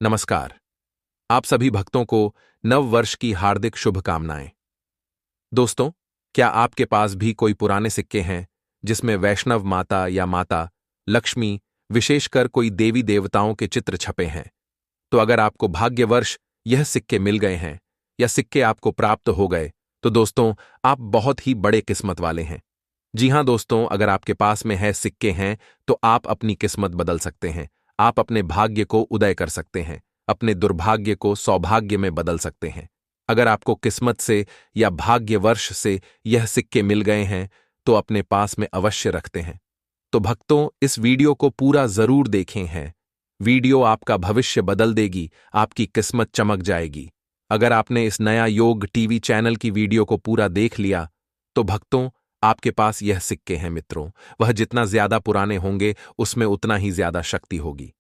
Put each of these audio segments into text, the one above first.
नमस्कार। आप सभी भक्तों को नव वर्ष की हार्दिक शुभकामनाएं। दोस्तों, क्या आपके पास भी कोई पुराने सिक्के हैं जिसमें वैष्णव माता या माता लक्ष्मी, विशेषकर कोई देवी देवताओं के चित्र छपे हैं? तो अगर आपको भाग्यवर्ष यह सिक्के मिल गए हैं या सिक्के आपको प्राप्त हो गए, तो दोस्तों आप बहुत ही बड़े किस्मत वाले हैं। जी हां दोस्तों, अगर आपके पास में है सिक्के हैं तो आप अपनी किस्मत बदल सकते हैं। आप अपने भाग्य को उदय कर सकते हैं, अपने दुर्भाग्य को सौभाग्य में बदल सकते हैं। अगर आपको किस्मत से या भाग्यवर्ष से यह सिक्के मिल गए हैं तो अपने पास में अवश्य रखते हैं। तो भक्तों, इस वीडियो को पूरा जरूर देखें हैं। वीडियो आपका भविष्य बदल देगी, आपकी किस्मत चमक जाएगी। अगर आपने इस नया योग टीवी चैनल की वीडियो को पूरा देख लिया तो भक्तों, आपके पास यह सिक्के हैं मित्रों। वह जितना ज्यादा पुराने होंगे उसमें उतना ही ज्यादा शक्ति होगी।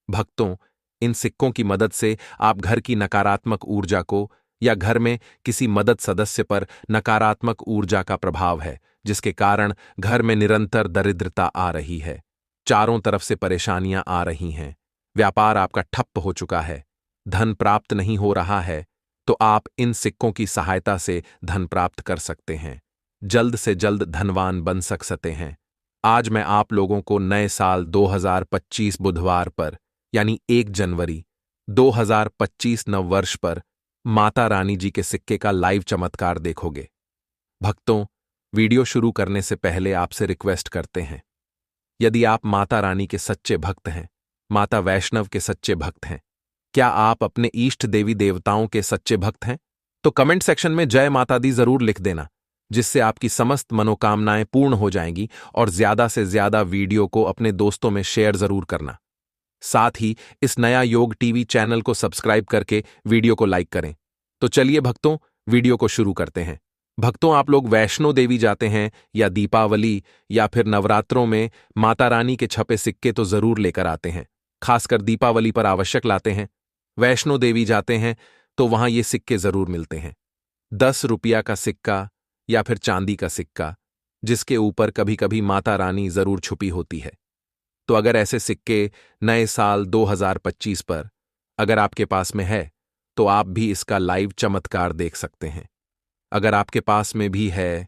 भक्तों, इन सिक्कों की मदद से आप घर की नकारात्मक ऊर्जा को या घर में किसी मदद सदस्य पर नकारात्मक ऊर्जा का प्रभाव है जिसके कारण घर में निरंतर दरिद्रता आ रही है, चारों तरफ से परेशानियां आ रही हैं, व्यापार आपका ठप्प हो चुका है, धन प्राप्त नहीं हो रहा है, तो आप इन सिक्कों की सहायता से धन प्राप्त कर सकते हैं, जल्द से जल्द धनवान बन सकते हैं। आज मैं आप लोगों को नए साल 2025 बुधवार पर यानी 1 जनवरी 2025 नववर्ष पर माता रानी जी के सिक्के का लाइव चमत्कार देखोगे। भक्तों, वीडियो शुरू करने से पहले आपसे रिक्वेस्ट करते हैं, यदि आप माता रानी के सच्चे भक्त हैं, माता वैष्णव के सच्चे भक्त हैं, क्या आप अपने इष्ट देवी देवताओं के सच्चे भक्त हैं, तो कमेंट सेक्शन में जय माता दी जरूर लिख देना, जिससे आपकी समस्त मनोकामनाएं पूर्ण हो जाएंगी। और ज्यादा से ज्यादा वीडियो को अपने दोस्तों में शेयर जरूर करना। साथ ही इस नया योग टीवी चैनल को सब्सक्राइब करके वीडियो को लाइक करें। तो चलिए भक्तों, वीडियो को शुरू करते हैं। भक्तों, आप लोग वैष्णो देवी जाते हैं या दीपावली या फिर नवरात्रों में माता रानी के छपे सिक्के तो जरूर लेकर आते हैं। खासकर दीपावली पर आवश्यक लाते हैं। वैष्णो देवी जाते हैं तो वहां ये सिक्के जरूर मिलते हैं। 10 रुपया का सिक्का या फिर चांदी का सिक्का, जिसके ऊपर कभी कभी माता रानी जरूर छुपी होती है। तो अगर ऐसे सिक्के नए साल 2025 पर अगर आपके पास में है तो आप भी इसका लाइव चमत्कार देख सकते हैं। अगर आपके पास में भी है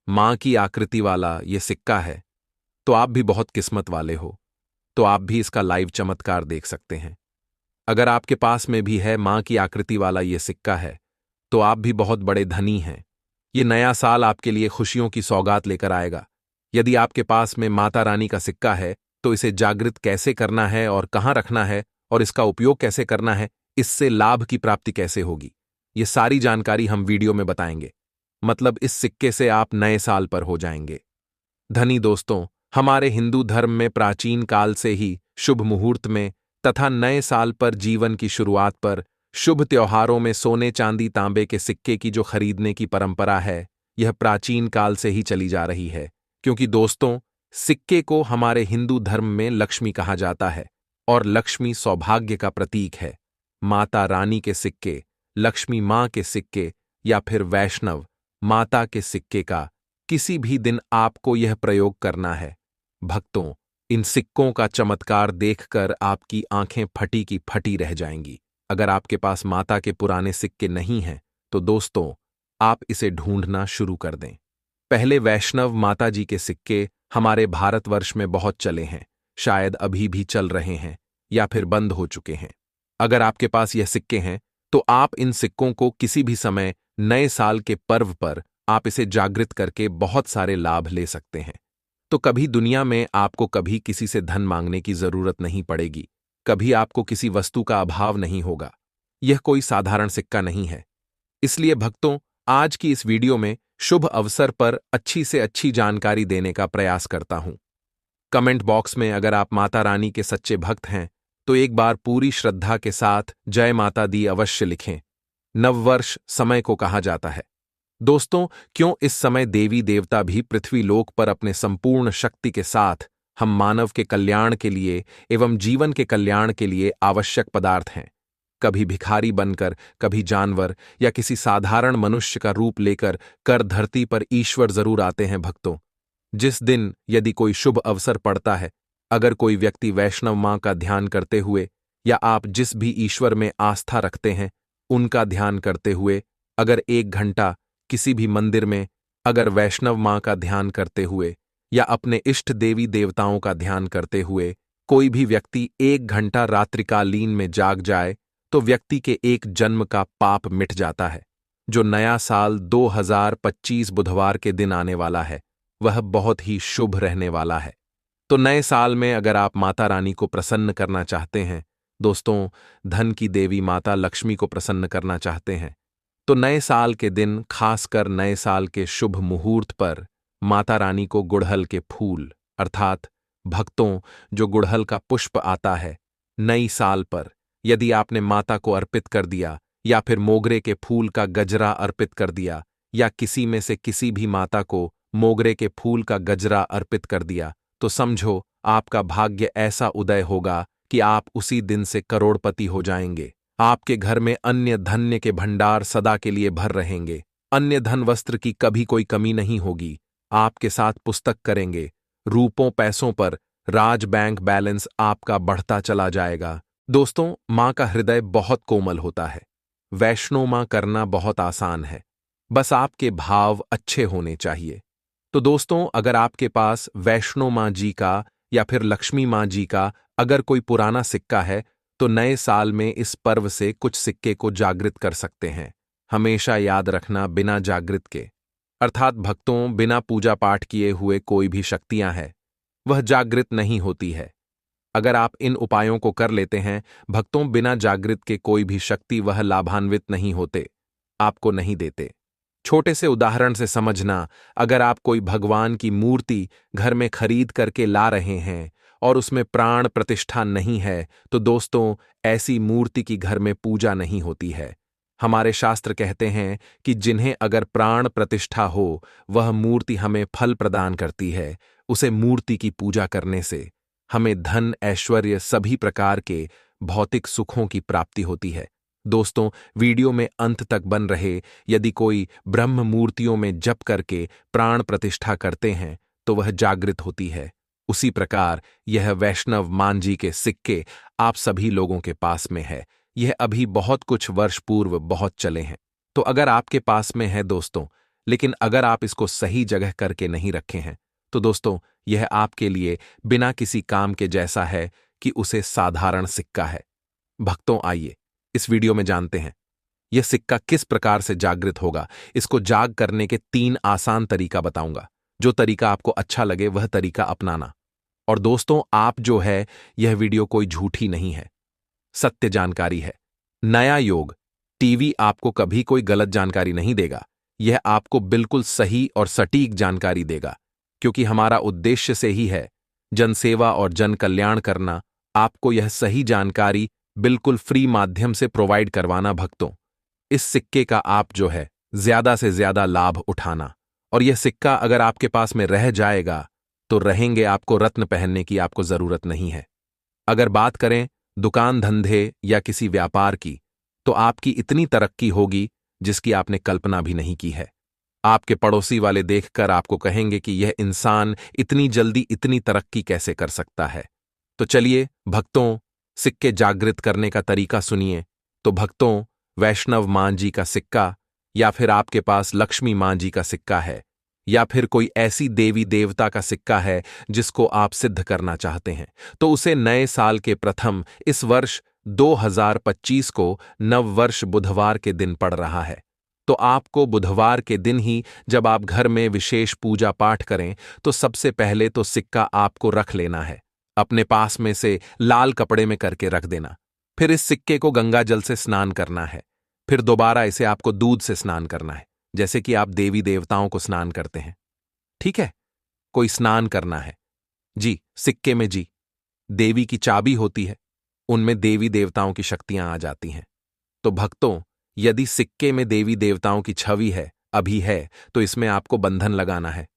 मां की आकृति वाला ये सिक्का है तो आप भी बहुत किस्मत वाले हो, तो आप भी इसका लाइव चमत्कार देख सकते हैं। अगर आपके पास में भी है मां की आकृति वाला ये सिक्का है तो आप भी बहुत बड़े धनी हैं। ये नया साल आपके लिए खुशियों की सौगात लेकर आएगा। यदि आपके पास में माता रानी का सिक्का है तो इसे जागृत कैसे करना है और कहां रखना है और इसका उपयोग कैसे करना है, इससे लाभ की प्राप्ति कैसे होगी, ये सारी जानकारी हम वीडियो में बताएंगे। मतलब इस सिक्के से आप नए साल पर हो जाएंगे धनी। दोस्तों, हमारे हिंदू धर्म में प्राचीन काल से ही शुभ मुहूर्त में तथा नए साल पर, जीवन की शुरुआत पर, शुभ त्योहारों में सोने चांदी तांबे के सिक्के की जो खरीदने की परंपरा है, यह प्राचीन काल से ही चली जा रही है। क्योंकि दोस्तों, सिक्के को हमारे हिंदू धर्म में लक्ष्मी कहा जाता है और लक्ष्मी सौभाग्य का प्रतीक है। माता रानी के सिक्के, लक्ष्मी मां के सिक्के या फिर वैष्णव माता के सिक्के का किसी भी दिन आपको यह प्रयोग करना है। भक्तों, इन सिक्कों का चमत्कार देखकर आपकी आंखें फटी की फटी रह जाएंगी। अगर आपके पास माता के पुराने सिक्के नहीं हैं तो दोस्तों आप इसे ढूंढना शुरू कर दें। पहले वैष्णव माता जी के सिक्के हमारे भारतवर्ष में बहुत चले हैं, शायद अभी भी चल रहे हैं या फिर बंद हो चुके हैं। अगर आपके पास यह सिक्के हैं तो आप इन सिक्कों को किसी भी समय नए साल के पर्व पर आप इसे जागृत करके बहुत सारे लाभ ले सकते हैं। तो कभी दुनिया में आपको कभी किसी से धन मांगने की जरूरत नहीं पड़ेगी, कभी आपको किसी वस्तु का अभाव नहीं होगा। यह कोई साधारण सिक्का नहीं है। इसलिए भक्तों, आज की इस वीडियो में शुभ अवसर पर अच्छी से अच्छी जानकारी देने का प्रयास करता हूं। कमेंट बॉक्स में अगर आप माता रानी के सच्चे भक्त हैं तो एक बार पूरी श्रद्धा के साथ जय माता दी अवश्य लिखें। नववर्ष समय को कहा जाता है दोस्तों, क्यों इस समय देवी देवता भी पृथ्वी लोक पर अपने संपूर्ण शक्ति के साथ हम मानव के कल्याण के लिए एवं जीवन के कल्याण के लिए आवश्यक पदार्थ हैं। कभी भिखारी बनकर, कभी जानवर या किसी साधारण मनुष्य का रूप लेकर कर धरती पर ईश्वर जरूर आते हैं। भक्तों, जिस दिन यदि कोई शुभ अवसर पड़ता है, अगर कोई व्यक्ति वैष्णव मां का ध्यान करते हुए या आप जिस भी ईश्वर में आस्था रखते हैं उनका ध्यान करते हुए अगर 1 घंटा किसी भी मंदिर में, अगर वैष्णव मां का ध्यान करते हुए या अपने इष्ट देवी देवताओं का ध्यान करते हुए कोई भी व्यक्ति 1 घंटा रात्रिकालीन में जाग जाए तो व्यक्ति के एक जन्म का पाप मिट जाता है। जो नया साल 2025 बुधवार के दिन आने वाला है वह बहुत ही शुभ रहने वाला है। तो नए साल में अगर आप माता रानी को प्रसन्न करना चाहते हैं, दोस्तों धन की देवी माता लक्ष्मी को प्रसन्न करना चाहते हैं, तो नए साल के दिन खासकर नए साल के शुभ मुहूर्त पर माता रानी को गुड़हल के फूल अर्थात भक्तों जो गुड़हल का पुष्प आता है नई साल पर यदि आपने माता को अर्पित कर दिया या फिर मोगरे के फूल का गजरा अर्पित कर दिया या किसी में से किसी भी माता को मोगरे के फूल का गजरा अर्पित कर दिया तो समझो आपका भाग्य ऐसा उदय होगा कि आप उसी दिन से करोड़पति हो जाएंगे। आपके घर में अन्य धन्य के भंडार सदा के लिए भर रहेंगे। अन्य धन वस्त्र की कभी कोई कमी नहीं होगी। आपके साथ पुस्तक करेंगे। रूपों पैसों पर राज बैंक बैलेंस आपका बढ़ता चला जाएगा। दोस्तों मां का हृदय बहुत कोमल होता है। वैष्णो मां करना बहुत आसान है, बस आपके भाव अच्छे होने चाहिए। तो दोस्तों अगर आपके पास वैष्णो मां जी का या फिर लक्ष्मी मां जी का अगर कोई पुराना सिक्का है तो नए साल में इस पर्व से कुछ सिक्के को जागृत कर सकते हैं। हमेशा याद रखना बिना जागृत के अर्थात भक्तों बिना पूजा पाठ किए हुए कोई भी शक्तियां हैं वह जागृत नहीं होती है। अगर आप इन उपायों को कर लेते हैं भक्तों बिना जागृत के कोई भी शक्ति वह लाभान्वित नहीं होते, आपको नहीं देते। छोटे से उदाहरण से समझना, अगर आप कोई भगवान की मूर्ति घर में खरीद करके ला रहे हैं और उसमें प्राण प्रतिष्ठा नहीं है तो दोस्तों ऐसी मूर्ति की घर में पूजा नहीं होती है। हमारे शास्त्र कहते हैं कि जिन्हें अगर प्राण प्रतिष्ठा हो वह मूर्ति हमें फल प्रदान करती है। उसे मूर्ति की पूजा करने से हमें धन ऐश्वर्य सभी प्रकार के भौतिक सुखों की प्राप्ति होती है। दोस्तों वीडियो में अंत तक बन रहे, यदि कोई ब्रह्म मूर्तियों में जप करके प्राण प्रतिष्ठा करते हैं तो वह जागृत होती है। उसी प्रकार यह वैष्णव मान जी के सिक्के आप सभी लोगों के पास में है। यह अभी बहुत कुछ वर्ष पूर्व बहुत चले हैं। तो अगर आपके पास में है दोस्तों, लेकिन अगर आप इसको सही जगह करके नहीं रखे हैं तो दोस्तों यह आपके लिए बिना किसी काम के जैसा है कि उसे साधारण सिक्का है। भक्तों आइए इस वीडियो में जानते हैं यह सिक्का किस प्रकार से जागृत होगा। इसको जाग करने के 3 आसान तरीका बताऊंगा। जो तरीका आपको अच्छा लगे वह तरीका अपनाना। और दोस्तों आप जो है यह वीडियो कोई झूठी नहीं है, सत्य जानकारी है। नया योग टीवी आपको कभी कोई गलत जानकारी नहीं देगा, यह आपको बिल्कुल सही और सटीक जानकारी देगा, क्योंकि हमारा उद्देश्य से ही है जनसेवा और जन कल्याण करना। आपको यह सही जानकारी बिल्कुल फ्री माध्यम से प्रोवाइड करवाना। भक्तों इस सिक्के का आप जो है ज्यादा से ज्यादा लाभ उठाना। और यह सिक्का अगर आपके पास में रह जाएगा तो रहेंगे, आपको रत्न पहनने की आपको जरूरत नहीं है। अगर बात करें दुकान धंधे या किसी व्यापार की तो आपकी इतनी तरक्की होगी जिसकी आपने कल्पना भी नहीं की है। आपके पड़ोसी वाले देखकर आपको कहेंगे कि यह इंसान इतनी जल्दी इतनी तरक्की कैसे कर सकता है। तो चलिए भक्तों सिक्के जागृत करने का तरीका सुनिए। तो भक्तों वैष्णव मां जी का सिक्का या फिर आपके पास लक्ष्मी मां जी का सिक्का है या फिर कोई ऐसी देवी देवता का सिक्का है जिसको आप सिद्ध करना चाहते हैं तो उसे नए साल के प्रथम इस वर्ष 2025 को नववर्ष बुधवार के दिन पड़ रहा है। तो आपको बुधवार के दिन ही जब आप घर में विशेष पूजा पाठ करें तो सबसे पहले तो सिक्का आपको रख लेना है, अपने पास में से लाल कपड़े में करके रख देना। फिर इस सिक्के को गंगा जल से स्नान करना है। फिर दोबारा इसे आपको दूध से स्नान करना है, जैसे कि आप देवी देवताओं को स्नान करते हैं। ठीक है, कोई स्नान करना है जी। सिक्के में जी देवी की चाबी होती है, उनमें देवी देवताओं की शक्तियां आ जाती हैं। तो भक्तों यदि सिक्के में देवी देवताओं की छवि है अभी है तो इसमें आपको बंधन लगाना है।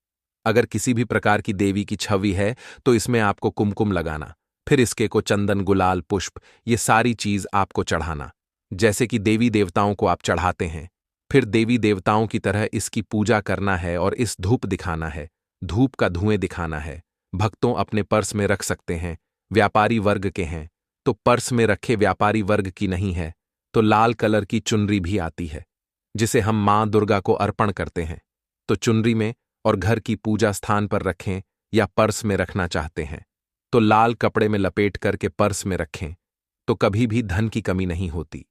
अगर किसी भी प्रकार की देवी की छवि है तो इसमें आपको कुमकुम लगाना। फिर इसके को चंदन गुलाल पुष्प ये सारी चीज आपको चढ़ाना, जैसे कि देवी देवताओं को आप चढ़ाते हैं। फिर देवी देवताओं की तरह इसकी पूजा करना है और इस धूप दिखाना है, धूप का धुएं दिखाना है। भक्तों अपने पर्स में रख सकते हैं, व्यापारी वर्ग के हैं तो पर्स में रखे व्यापारी वर्ग की नहीं है, तो लाल कलर की चुनरी भी आती है, जिसे हम मां दुर्गा को अर्पण करते हैं। तो चुनरी में और घर की पूजा स्थान पर रखें या पर्स में रखना चाहते हैं तो लाल कपड़े में लपेट करके पर्स में रखें, तो कभी भी धन की कमी नहीं होती।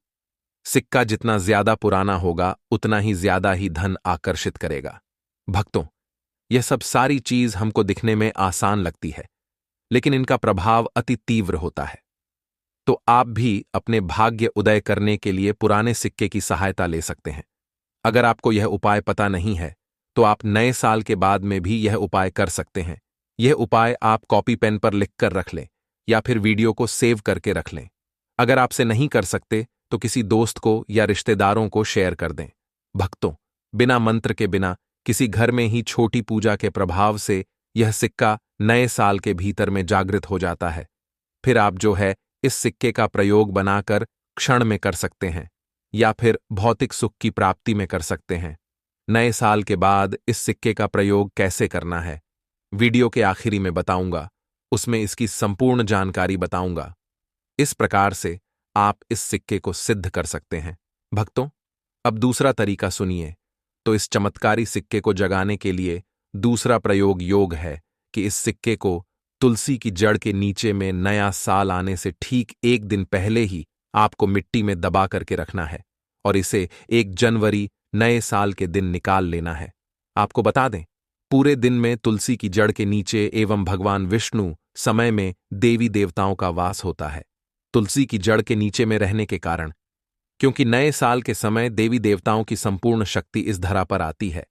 सिक्का जितना ज्यादा पुराना होगा उतना ही ज्यादा ही धन आकर्षित करेगा। भक्तों, यह सब सारी चीज हमको दिखने में आसान लगती है, लेकिन इनका प्रभाव अति तीव्र होता है। तो आप भी अपने भाग्य उदय करने के लिए पुराने सिक्के की सहायता ले सकते हैं। अगर आपको यह उपाय पता नहीं है तो आप नए साल के बाद में भी यह उपाय कर सकते हैं। यह उपाय आप कॉपी पेन पर लिखकर रख लें या फिर वीडियो को सेव करके रख लें। अगर आपसे नहीं कर सकते तो किसी दोस्त को या रिश्तेदारों को शेयर कर दें। भक्तों, बिना मंत्र के, बिना किसी घर में ही छोटी पूजा के प्रभाव से यह सिक्का नए साल के भीतर में जागृत हो जाता है। फिर आप जो है इस सिक्के का प्रयोग बनाकर क्षण में कर सकते हैं या फिर भौतिक सुख की प्राप्ति में कर सकते हैं। नए साल के बाद इस सिक्के का प्रयोग कैसे करना है, वीडियो के आखिरी में बताऊंगा। उसमें इसकी संपूर्ण जानकारी बताऊंगा। इस प्रकार से आप इस सिक्के को सिद्ध कर सकते हैं। भक्तों, अब दूसरा तरीका सुनिए। तो इस चमत्कारी सिक्के को जगाने के लिए दूसरा प्रयोग योग है कि इस सिक्के को तुलसी की जड़ के नीचे में नया साल आने से ठीक एक दिन पहले ही आपको मिट्टी में दबा करके रखना है और इसे 1 जनवरी नए साल के दिन निकाल लेना है। आपको बता दें, पूरे दिन में तुलसी की जड़ के नीचे एवं भगवान विष्णु समय में देवी देवताओं का वास होता है। तुलसी की जड़ के नीचे में रहने के कारण, क्योंकि नए साल के समय देवी देवताओं की संपूर्ण शक्ति इस धरा पर आती है।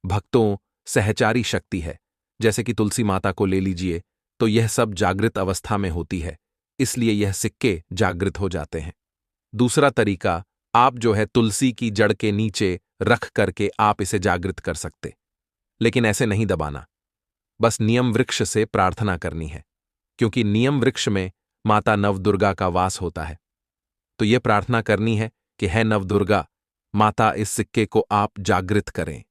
भक्तों, सहचारी शक्ति है। जैसे कि तुलसी माता को ले लीजिए, तो यह सब जागृत अवस्था में होती है, इसलिए यह सिक्के जागृत हो जाते हैं। दूसरा तरीका, आप जो है तुलसी की जड़ के नीचे रख करके आप इसे जागृत कर सकते, लेकिन ऐसे नहीं दबाना। बस नियम वृक्ष से प्रार्थना करनी है, क्योंकि नियम वृक्ष में माता नवदुर्गा का वास होता है। तो यह प्रार्थना करनी है कि है नवदुर्गा माता, इस सिक्के को आप जागृत करें।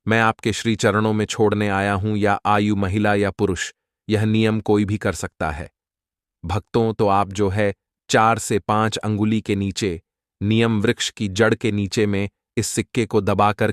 मैं आपके श्री चरणों में छोड़ने आया हूं, या आयु महिला या पुरुष, यह नियम कोई भी कर सकता है। भक्तों, तो आप जो है 4 से 5 अंगुली के नीचे नियम वृक्ष की जड़ के नीचे में इस सिक्के को दबाकर